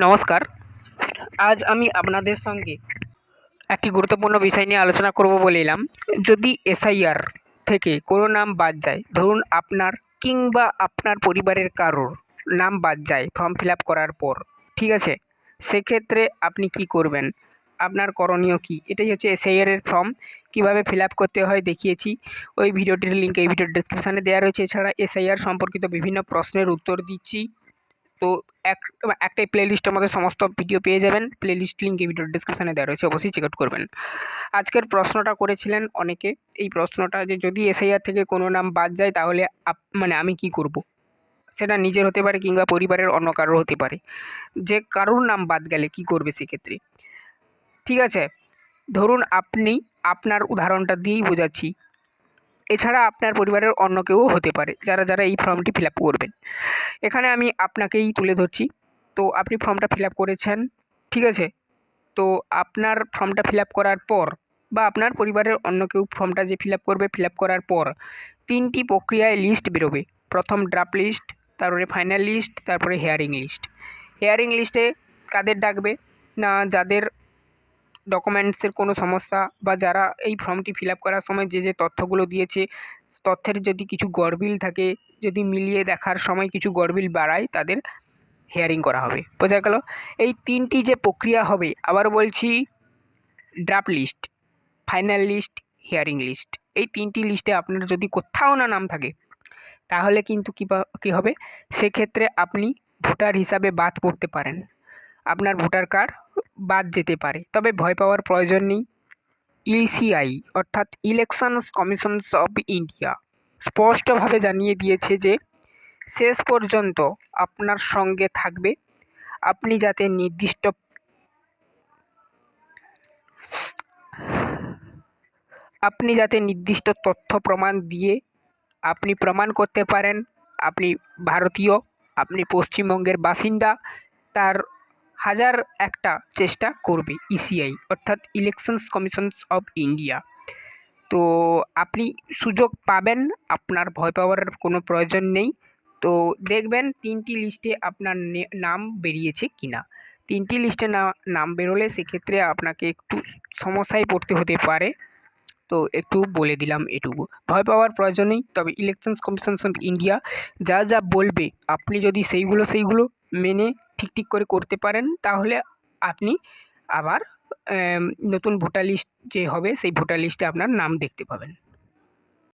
নমস্কার। আজ আমি আপনাদের সঙ্গে একটি গুরুত্বপূর্ণ বিষয় নিয়ে আলোচনা করব বলে এলাম। যদি এসআইআর থেকে কোনো নাম বাদ যায়, ধরুন আপনার কিংবা আপনার পরিবারের কারোর নাম বাদ যায় ফর্ম ফিল আপ করার পর, ঠিক আছে? সেক্ষেত্রে আপনি কি করবেন? আপনার করণীয় কী? এটাই হচ্ছে এসআইআর এর ফর্ম। কীভাবে ফিল আপ করতে হয় দেখিয়েছি। ওই ভিডিওটির লিঙ্ক এই ভিডিওর ডেসক্রিপশানে দেওয়া রয়েছে। এছাড়া এসআইআর সম্পর্কিত বিভিন্ন প্রশ্নের উত্তর দিচ্ছি। তো একটাই প্লেলিস্টের মধ্যে সমস্ত ভিডিও পেয়ে যাবেন। প্লেলিস্ট লিঙ্ক এই ভিডিওর ডেসক্রিপশানে দেওয়া রয়েছে, অবশ্যই চেক আউট করবেন। আজকের প্রশ্নটা করেছিলেন অনেকে, এই প্রশ্নটা যে যদি এসআইআর থেকে কোনো নাম বাদ যায় তাহলে আমি কি করব? সেটা নিজের হতে পারে কিংবা পরিবারের অন্য কারোর হতে পারে। যে কারোর নাম বাদ গেলে কি করবে সেক্ষেত্রে, ঠিক আছে? ধরুন আপনি, আপনার উদাহরণটা দিয়েই বোঝাচ্ছি। এছাড়া আপনার পরিবারের অন্য কেউ হতে পারে যারা যারা এই ফর্মটি ফিল আপ করবেন। এখানে আমি আপনাকেই তুলে ধরছি। তো আপনি ফর্মটা ফিল আপ করেছেন, ঠিক আছে? তো আপনার ফর্মটা ফিল আপ করার পর বা আপনার পরিবারের অন্য কেউ ফর্মটা যে ফিল আপ করবে, ফিল আপ করার পর ৩টি প্রক্রিয়ায় লিস্ট বেরোবে। প্রথম ড্রাফট লিস্ট, তারপরে ফাইনাল লিস্ট, তারপরে হেয়ারিং লিস্ট। হেয়ারিং লিস্টে কাদের ডাকবে না, যাদের ডকুমেন্টসের কোনো সমস্যা বা যারা এই ফর্মটি ফিল আপ করার সময় যে তথ্যগুলো দিয়েছে, তথ্যের যদি কিছু গরমিল থাকে, যদি মিলিয়ে দেখার সময় কিছু গরমিল বাড়ায়, তাদের হেয়ারিং করা হবে। বোঝা গেল? এই ৩টি যে প্রক্রিয়া হবে, আবার বলছি, draft list, final list, hearing list. এই ৩টি লিস্টে আপনার যদি কোথাও না নাম থাকে তাহলে কিন্তু কী হবে, সেক্ষেত্রে আপনি ভোটার হিসাবে বাদ পড়তে পারেন। আপনার ভোটার কার্ড বাদ যেতে পারে, তবে ভয় পাওয়ার প্রয়োজন নেই। ইসিআই অর্থাৎ ইলেকশনস কমিশনস অফ ইন্ডিয়া স্পষ্টভাবে জানিয়ে দিয়েছে যে শেষ পর্যন্ত আপনার সঙ্গে থাকবে। আপনি যাতে নির্দিষ্ট তথ্য প্রমাণ দিয়ে আপনি প্রমাণ করতে পারেন আপনি ভারতীয়, আপনি পশ্চিমবঙ্গের বাসিন্দা, তার হাজার একটা চেষ্টা করবে ইসিআই অর্থাৎ ইলেকশনস কমিশনস অফ ইন্ডিয়া। তো আপনি সুযোগ পাবেন, আপনার ভয় পাওয়ার কোনো প্রয়োজন নেই। তো দেখবেন ৩টি লিস্টে আপনার নাম বেরিয়েছে কিনা। ৩টি লিস্টে নাম বেরোলে সেক্ষেত্রে আপনাকে একটু সমস্যায় পড়তে হতে পারে। তো একটু বলে দিলাম এটুকু, ভয় পাওয়ার প্রয়োজন নেই। তবে ইলেকশনস কমিশনস অফ ইন্ডিয়া যা যা বলবে আপনি যদি সেইগুলো মেনে ঠিক করে করতে পারেন, তাহলে আপনি আবার নতুন ভোটার লিস্ট যে হবে সেই ভোটার লিস্টে আপনার নাম দেখতে পাবেন।